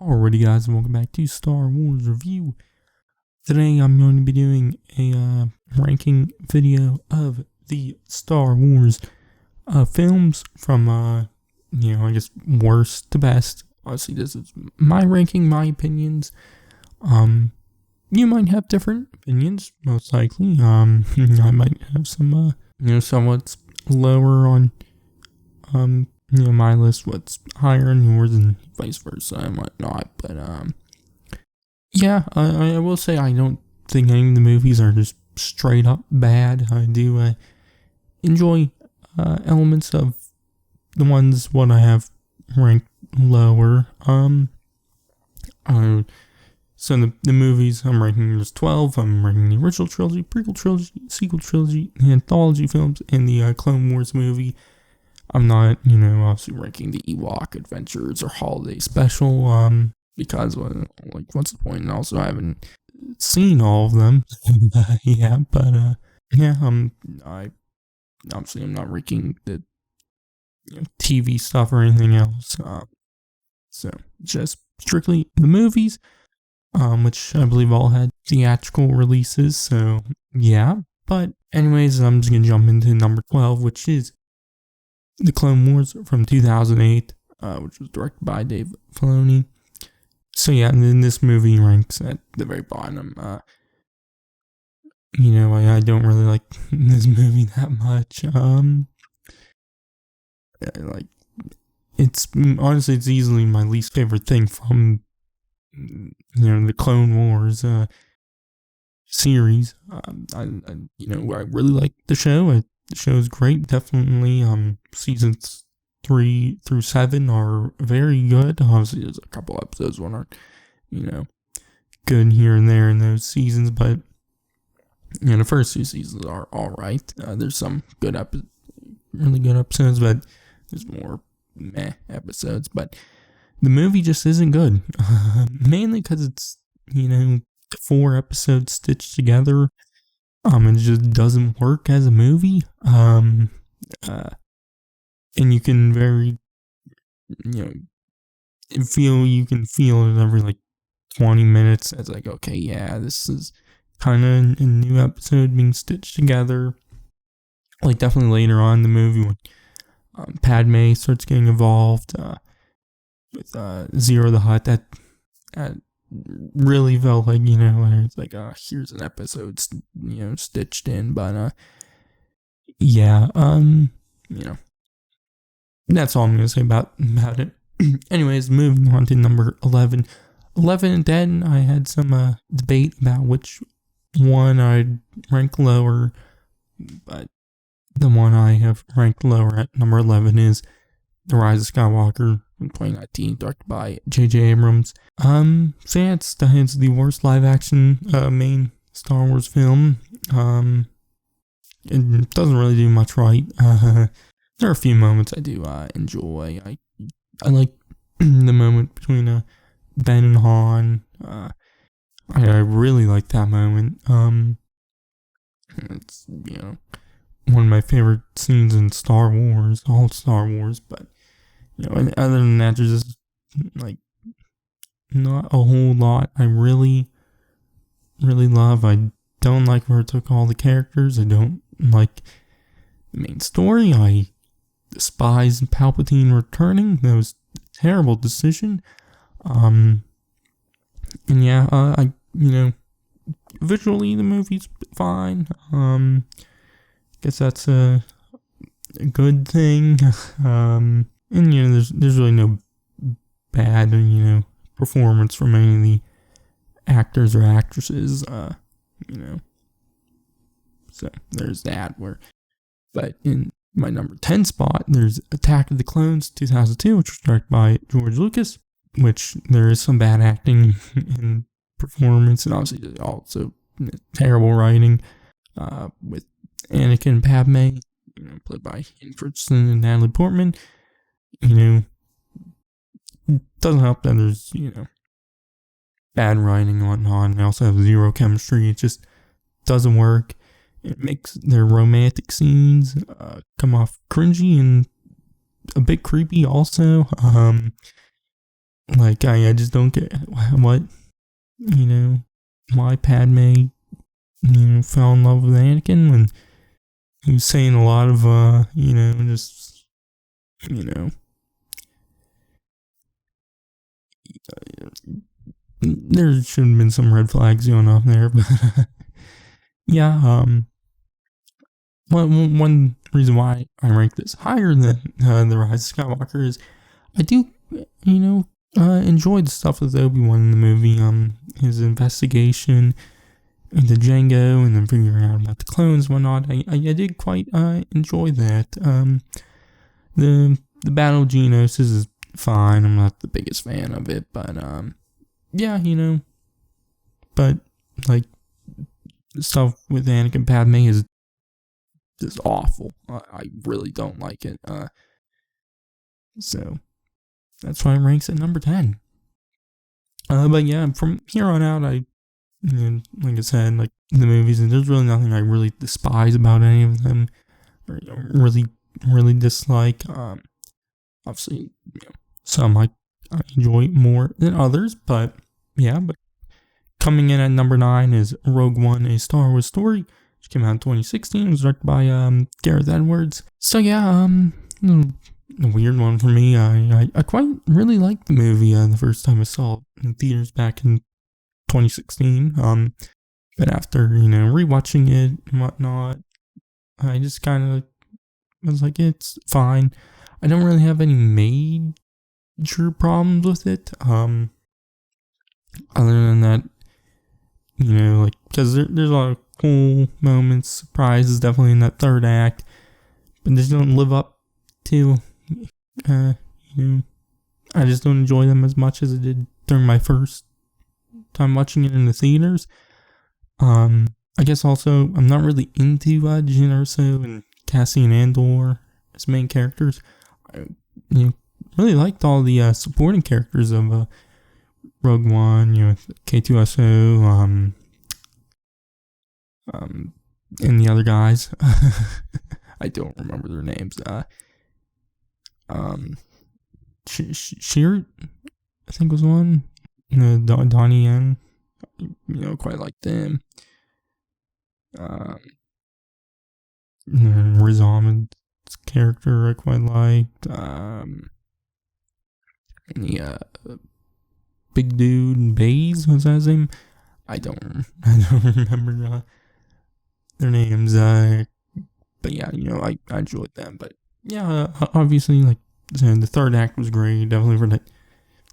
Alrighty guys, welcome back to Star Wars Review. Today I'm going to be doing a ranking video of the Star Wars films from, I guess worst to best. Obviously this is my ranking, my opinions. You might have different opinions, most likely. I might have some, somewhat lower on, my list, what's higher on yours, and vice versa and whatnot. But I will say I don't think any of the movies are just straight up bad. I do enjoy elements of the ones what I have ranked lower. So the movies I'm ranking is 12. I'm ranking the original trilogy, prequel trilogy, sequel trilogy, the anthology films, and the Clone Wars movie. I'm not, obviously ranking the Ewok Adventures or Holiday Special, because, what's the point? And also, I haven't seen all of them. I'm not ranking the TV stuff or anything else. So, just strictly the movies, which I believe all had theatrical releases, so, yeah. But, anyways, I'm just gonna jump into number 12, which is The Clone Wars from 2008, which was directed by Dave Filoni. So yeah, and then this movie ranks at the very bottom. I don't really like this movie that much. It's honestly, it's easily my least favorite thing from, the Clone Wars series. I really like the show. The show is great. Definitely, seasons 3 through 7 are very good. Obviously, there's a couple episodes that aren't, good here and there in those seasons, but the first 2 seasons are all right. There's some really good episodes, but there's more meh episodes. But the movie just isn't good, mainly because it's 4 episodes stitched together. It just doesn't work as a movie. And you can you can feel it every 20 minutes. It's like, okay, yeah, this is kind of a new episode being stitched together. Definitely later on in the movie when Padme starts getting involved with Zero the Hutt, that really felt like, it's like, here's an episode, stitched in, but, that's all I'm going to say about it. Anyways, moving on to number 11. 11 and 10, I had some, debate about which one I'd rank lower, but the one I have ranked lower at number 11 is The Rise of Skywalker in 2019, directed by J.J. Abrams. So yeah, it's the worst live-action main Star Wars film. It doesn't really do much right. There are a few moments I do enjoy. I like the moment between Ben and Han. I really like that moment. It's one of my favorite scenes in Star Wars, all Star Wars, but other than that, there's just not a whole lot I really love. I don't like where it took all the characters. I don't like the main story. I despise Palpatine returning. That was a terrible decision. Visually the movie's fine. Guess that's a good thing. There's really no bad, performance from any of the actors or actresses, So there's that. But in my number 10 spot, there's Attack of the Clones 2002, which was directed by George Lucas, which there is some bad acting and performance, and obviously also terrible writing, with Anakin and Padme, played by Hayden Christensen and Natalie Portman. It doesn't help that there's, bad writing and whatnot. They also have zero chemistry. It just doesn't work. It makes their romantic scenes come off cringy and a bit creepy also. Like, I just don't get what, you know, why Padme, fell in love with Anakin when he was saying a lot of, just, you know, there should have been some red flags going off there, but yeah, one reason why I rank this higher than The Rise of Skywalker is I do, enjoy the stuff with Obi-Wan in the movie, his investigation into Django and then figuring out about the clones and whatnot. I did quite enjoy that. The Battle of Geonosis is fine. I'm not the biggest fan of it, but yeah, but like the stuff with Anakin Padme is just awful. I really don't like it. So that's why it ranks at number 10. But yeah, from here on out, like I said, like the movies, and there's really nothing I really despise about any of them, or really dislike. Obviously, some I enjoy more than others, but yeah. But coming in at number 9 is Rogue One: A Star Wars Story, which came out in 2016. It was directed by Gareth Edwards. So yeah, a weird one for me. I quite really liked the movie the first time I saw it in theaters back in 2016. But after rewatching it and whatnot, I just kind of was like, it's fine. I don't really have any major problems with it. Other than that, like because there's a lot of cool moments, surprises definitely in that third act, but they just don't live up to. I just don't enjoy them as much as I did during my first time watching it in the theaters. I guess also I'm not really into Jyn Erso and Cassian Andor as main characters. I really liked all the supporting characters of Rogue One, K2SO, and the other guys. I don't remember their names. Sheer, I think was one. Donnie Yen, quite like them. Riz Ahmed's character I quite liked. The big dude Baze, was that his name? I don't remember their names. But yeah, I enjoyed them. But yeah, obviously, like the third act was great. Definitely for the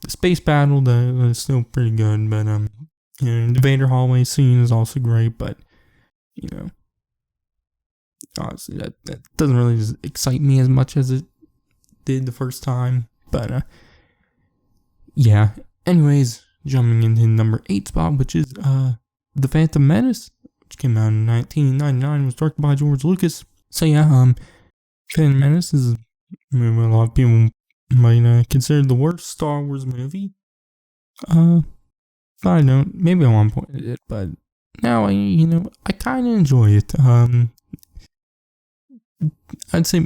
space battle, that was still pretty good. But the Vader hallway scene is also great. But honestly, that doesn't really just excite me as much as it did the first time. But yeah. Anyways, jumping into number 8 spot, which is The Phantom Menace, which came out in 1999, was directed by George Lucas. So yeah, Phantom Menace is a movie a lot of people might consider the worst Star Wars movie. I don't. Maybe at one point it did, but now I kind of enjoy it. I'd say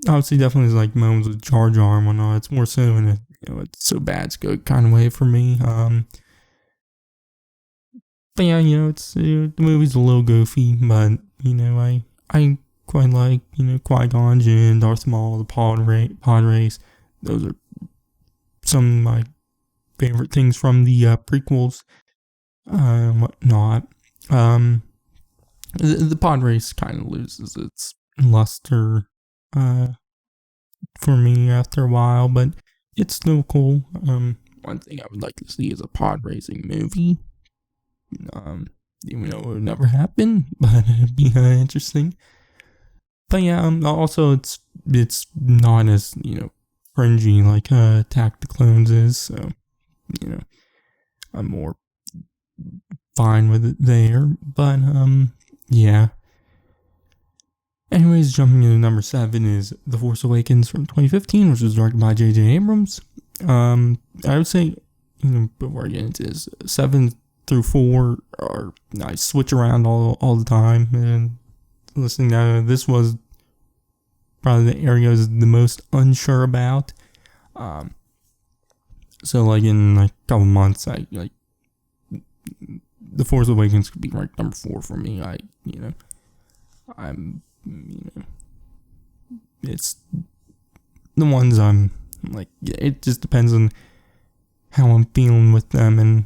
obviously definitely like moments with Jar Jar and whatnot. It's more so in a it's so bad it's good kind of way for me. But yeah, it's the movie's a little goofy, but I quite like Qui-Gon Jinn, Darth Maul, the pod race. Those are some of my favorite things from the prequels and whatnot. The pod race kind of loses its luster for me after a while, but it's still cool. One thing I would like to see is a pod racing movie. Even though it would never happen, but it'd be interesting. But yeah, also it's not as cringy like Attack the Clones is, so I'm more fine with it there. But yeah. Anyways, jumping into number 7 is The Force Awakens from 2015, which was directed by J.J. Abrams. I would say, before I get into this, 7 through 4 are, I switch around all the time, and listening to this was probably the area I was the most unsure about. So like in like a couple months, I like The Force Awakens could be ranked number 4 for me. I'm, it's the ones I'm like, it just depends on how I'm feeling with them and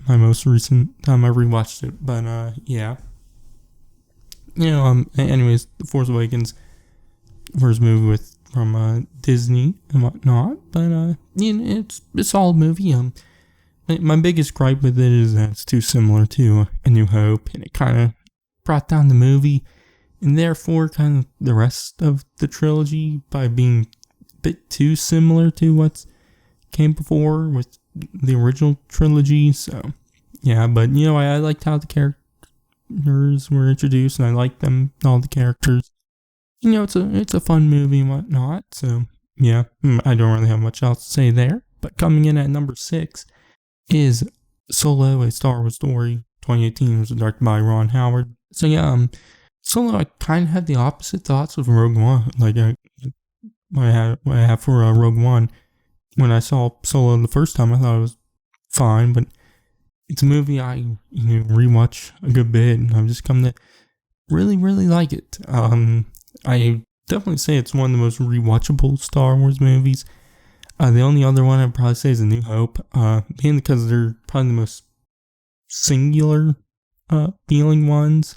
my most recent time I rewatched it. But yeah, anyways, The Force Awakens, first movie from Disney and whatnot. But it's a solid movie. My biggest gripe with it is that it's too similar to A New Hope, and it kind of brought down the movie, and therefore kind of the rest of the trilogy by being a bit too similar to what came before with the original trilogy. So yeah, but I liked how the characters were introduced, and I liked them, all the characters. It's a fun movie and whatnot. So yeah, I don't really have much else to say there. But coming in at number 6 is Solo, A Star Wars Story. 2018 was directed by Ron Howard. So yeah, Solo, I kind of had the opposite thoughts of Rogue One. Like what I have for Rogue One. When I saw Solo the first time, I thought it was fine, but it's a movie I rewatch a good bit, and I've just come to really, really like it. I definitely say it's one of the most rewatchable Star Wars movies. The only other one I'd probably say is A New Hope, mainly because they're probably the most singular feeling ones.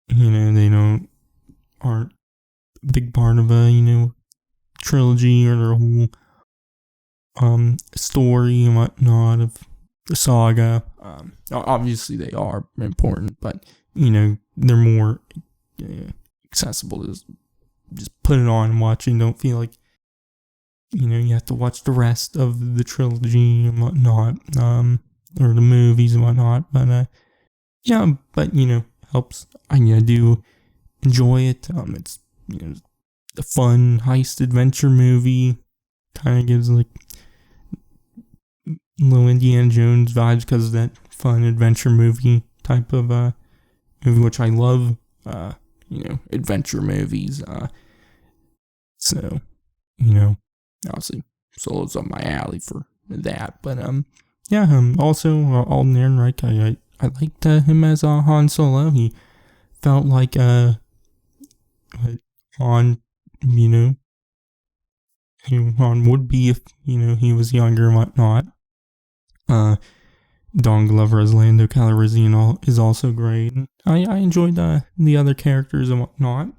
They aren't a big part of a trilogy or their whole story and whatnot of the saga. Obviously they are important, but they're more accessible to just put it on and watch, and don't feel like you have to watch the rest of the trilogy and whatnot, or the movies and whatnot. But yeah, but helps. I do enjoy it. It's a fun heist adventure movie. Kind of gives like little Indiana Jones vibes because of that fun adventure movie type of movie, which I love. Adventure movies. So obviously Solo's up my alley for that. But yeah. Also Alden Ehrenreich. I liked him as Han Solo. He felt like Han, who Han would be if he was younger and whatnot. Don Glover as Lando Calrissian is also great. I enjoyed the other characters and whatnot.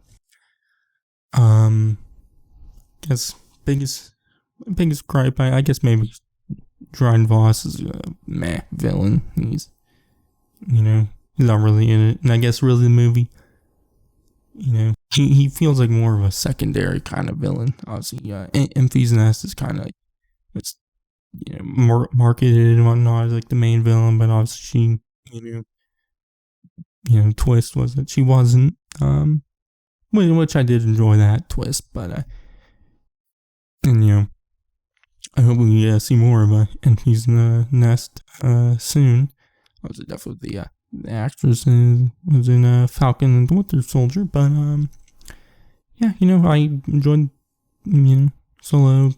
Guess biggest gripe, I guess maybe Dryden Voss is a meh villain. He's not really in it, and I guess really the movie, he feels like more of a secondary kind of villain. Obviously, Enfys Nest is kind of like it's marketed and whatnot as like the main villain, but obviously she twist was that she wasn't, which I did enjoy that twist. But and I hope we see more of Enfys Nest soon. Obviously, definitely the actress was in Falcon and the Winter Soldier, but yeah, I enjoyed Solo.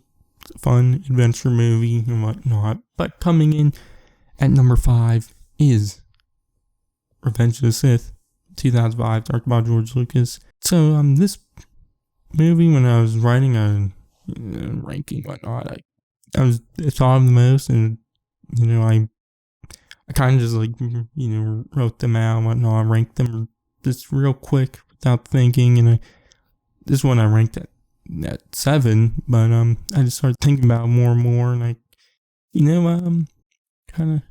Fun adventure movie and whatnot. But coming in at number 5 is Revenge of the Sith, 2005, directed by George Lucas. So this movie, when I was writing a ranking and whatnot, I thought of the most, and I kind of just like wrote them out and whatnot, ranked them just real quick without thinking, and this one I ranked at 7, but I just started thinking about it more and more, and I kind of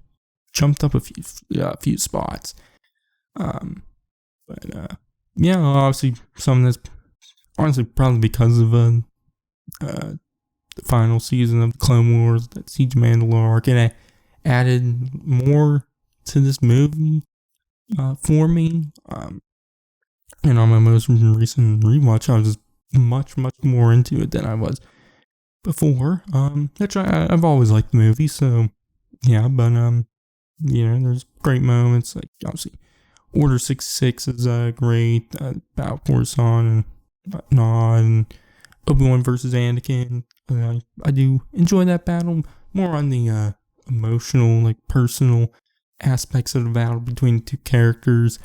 jumped up a few spots. But yeah, obviously some of this honestly probably because of the final season of Clone Wars, that Siege of Mandalore arc, it added more to this movie for me. And on my most recent rewatch, I was just much more into it than I was before. Which I've always liked the movie, so yeah. But there's great moments, like obviously Order 66 is great, Battle Coruscant and whatnot, and Obi-Wan versus Anakin. I do enjoy that battle more on the emotional, like personal aspects of the battle between the two characters.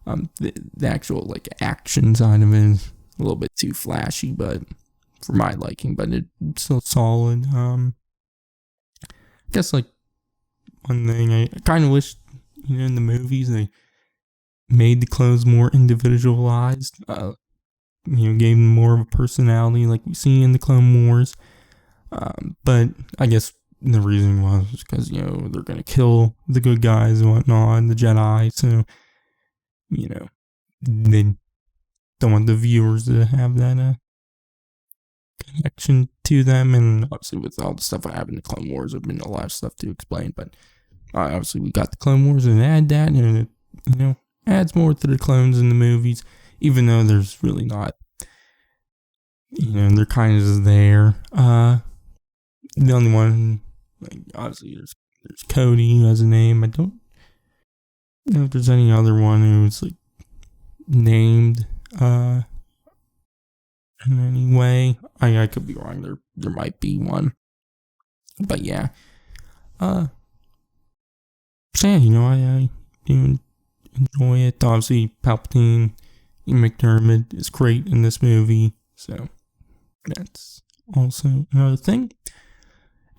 The actual like action side of it is a little bit too flashy, but for my liking, but it's still solid. I guess like one thing I kind of wish, in the movies they made the clones more individualized. Gave them more of a personality, like we see in the Clone Wars. But I guess the reason was because they're gonna kill the good guys and whatnot, and the Jedi. So they don't want the viewers to have that connection to them. And obviously, with all the stuff that happened in the Clone Wars, there's been a lot of stuff to explain. But obviously, we got the Clone Wars and add that, and it adds more to the clones in the movies, even though there's really not. They're kind of just there. The only one, like, obviously, there's Cody who has a name. I don't know if there's any other one who's like named in any way. I could be wrong. There might be one, but yeah. So yeah, I do enjoy it. Obviously, Palpatine, Ian McDermott is great in this movie, so that's also another thing.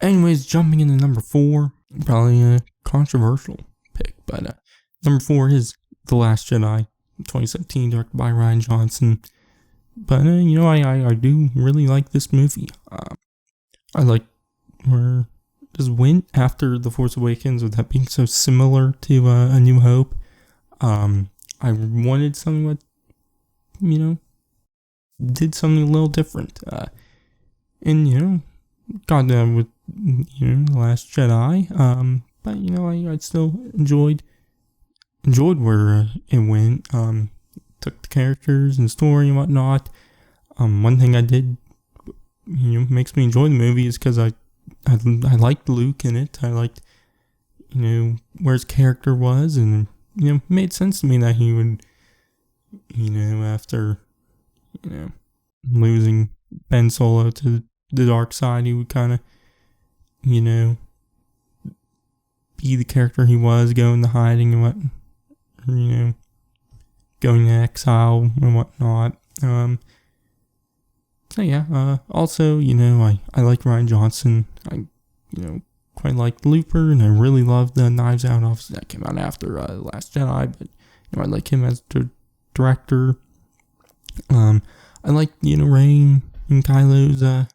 Anyways, jumping into number 4, probably a controversial pick, but number 4 is The Last Jedi, 2017, directed by Rian Johnson. But I do really like this movie. I like where it just went after The Force Awakens, with that being so similar to A New Hope. I wanted something that did something a little different. And got that with The Last Jedi. But I still enjoyed where it went. Took the characters and story and whatnot. One thing I did makes me enjoy the movie is because I liked Luke in it. I liked where his character was, and it made sense to me that he would after losing Ben Solo to the dark side, he would kind of be the character he was, go into hiding and what going to exile and whatnot. So yeah, also, I like Rian Johnson. I, quite liked Looper, and I really loved the Knives Out. Obviously, that came out after The Last Jedi, but, I like him as the director. I like, Rey and Kylo's,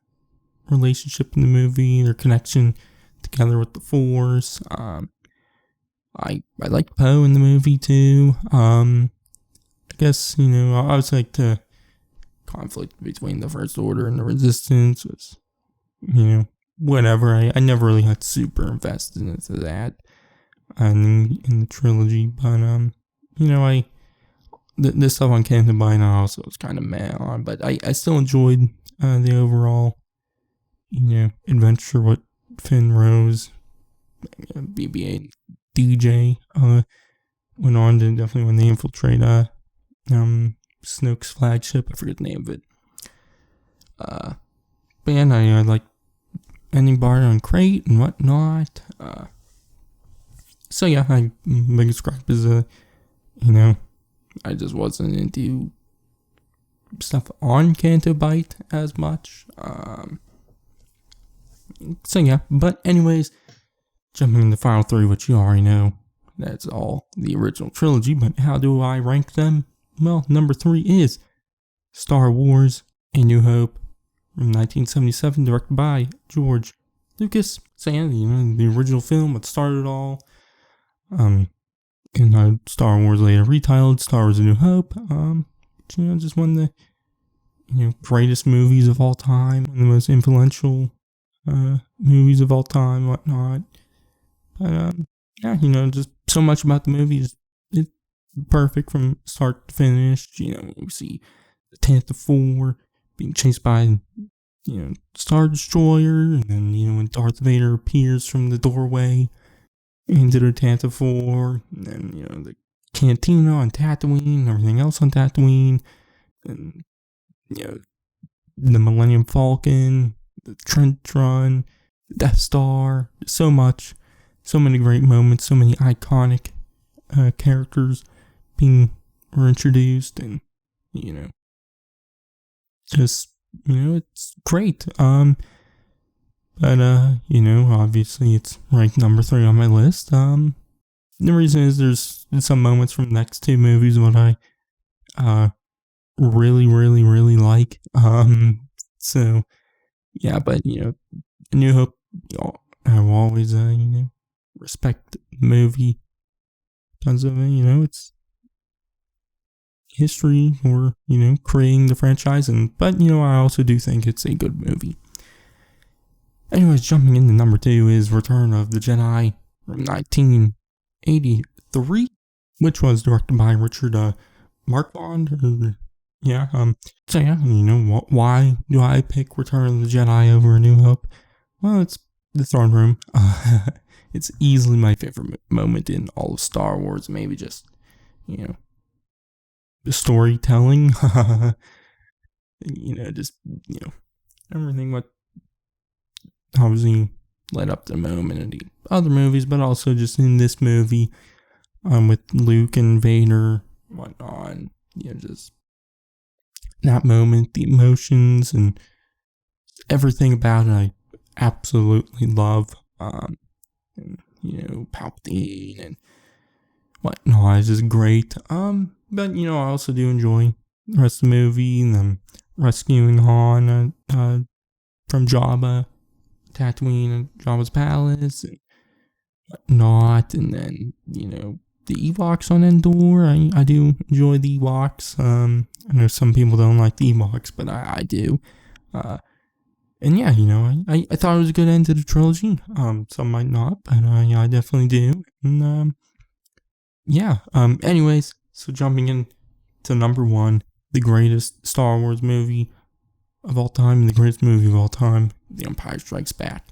relationship in the movie, their connection together with the Force. I liked Poe in the movie, too. I guess, I always like the conflict between the First Order and the Resistance was, whatever. I never really got super invested into that in the trilogy, but, the stuff on Canto Bight also was kind of meh on, but I still enjoyed the overall, adventure with Finn, Rose, BB-8, DJ, went on to definitely when they infiltrate, Snoke's flagship. I forget the name of it. But yeah, I like ending bar on Crate and whatnot. So yeah, my biggest gripe is, I just wasn't into stuff on Canto Bight as much. So yeah, but anyways, jumping into the final 3, which you already know, that's all the original trilogy, but how do I rank them? Well, number 3 is Star Wars: A New Hope from 1977, directed by George Lucas. So yeah, the original film that started it all. And Star Wars later retitled Star Wars: A New Hope. Just one of the greatest movies of all time, one of the most influential movies of all time, whatnot. But yeah, just so much about the movie is perfect from start to finish. We see the Tantive 4 being chased by Star Destroyer, and then when Darth Vader appears from the doorway into the Tantive 4, and then the cantina on Tatooine and everything else on Tatooine, and the Millennium Falcon, the trench run, the Death Star, so much, so many great moments, so many iconic characters were introduced, and just it's great. But obviously it's ranked number 3 on my list. The reason is there's some moments from the next 2 movies what I really, really, really like. So yeah, but A New Hope, I will always respect the movie because of it's history or creating the franchise, but I also do think it's a good movie. Anyways, jumping into number 2 is Return of the Jedi from 1983, which was directed by Richard Marquand. So yeah, why do I pick Return of the Jedi over A New Hope? Well, it's the throne room. It's easily my favorite moment in all of Star Wars. Maybe just the storytelling. Everything what obviously led up to the moment in the other movies, but also just in this movie, with Luke and Vader, whatnot. Just that moment, the emotions and everything about it, I absolutely love. Palpatine and whatnot is just great. But I also do enjoy the rest of the movie and them rescuing Han from Jabba, Tatooine, and Jabba's palace and whatnot, and then the Ewoks on Endor. I do enjoy the Ewoks. I know some people don't like the Ewoks, but I do. And yeah, I thought it was a good end to the trilogy. Some might not, but I definitely do. And anyways, so jumping in to number 1, the greatest Star Wars movie of all time, and the greatest movie of all time, The Empire Strikes Back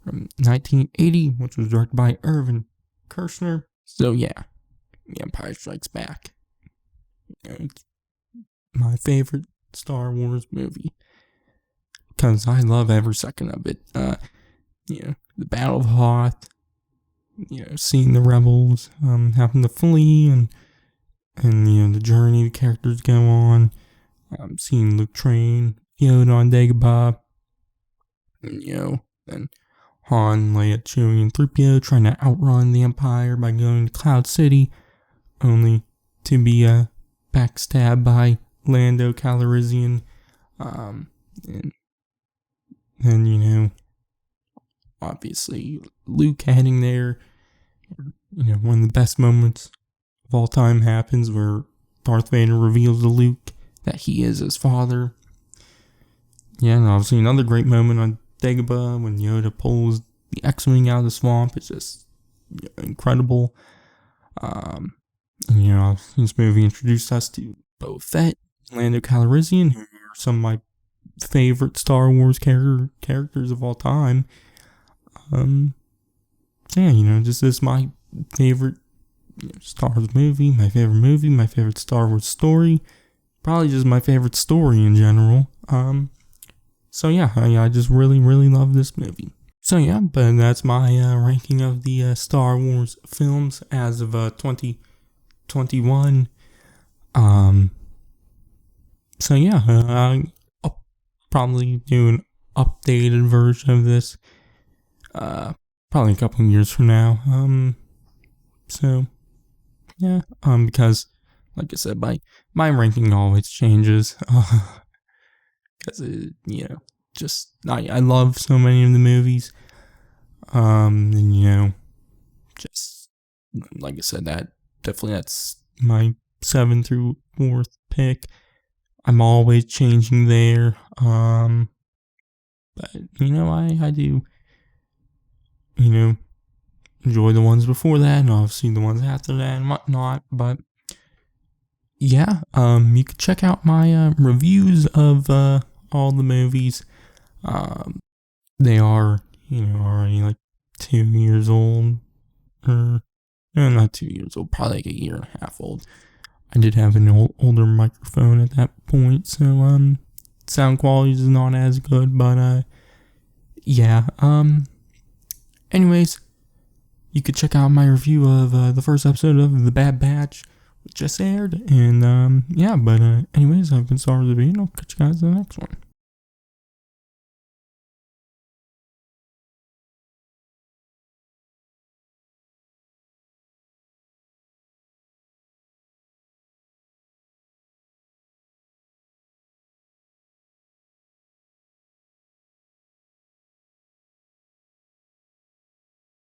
from 1980, which was directed by Irvin Kershner. So yeah, The Empire Strikes Back. It's my favorite Star Wars movie because I love every second of it. The Battle of Hoth, seeing the rebels, having to flee, and the journey the characters go on, seeing Luke train Yoda on Dagobah, and then Han, Leia, Chewie, and 3PO trying to outrun the Empire by going to Cloud City, only to be backstabbed by Lando Calrissian, and obviously Luke heading there. One of the best moments of all time happens where Darth Vader reveals to Luke that he is his father. Yeah, and obviously another great moment on Dagobah when Yoda pulls the X-Wing out of the swamp. It's just incredible. This movie introduced us to Boba Fett, Lando Calrissian, who are some of my favorite Star Wars characters of all time. This is my favorite Star Wars movie, my favorite Star Wars story, probably just my favorite story in general. So yeah, I just really, really love this movie. So yeah, but that's my ranking of the Star Wars films as of 2021. So yeah, I'll probably do an updated version of this, probably a couple of years from now. So yeah, because like I said, my ranking always changes. Because I love so many of the movies. Just like I said, that's my 7 through 4th pick. I'm always changing there. But I do enjoy the ones before that, and obviously the ones after that and whatnot. But yeah, you can check out my reviews of all the movies. They are already like 2 years old, or not 2 years old, probably like a year and a half old. I did have an older microphone at that point, so sound quality is not as good, but yeah, anyways, you could check out my review of the first episode of The Bad Batch, which just aired. And, yeah, but anyways, I've been Star of the Bean. I'll catch you guys in the next one.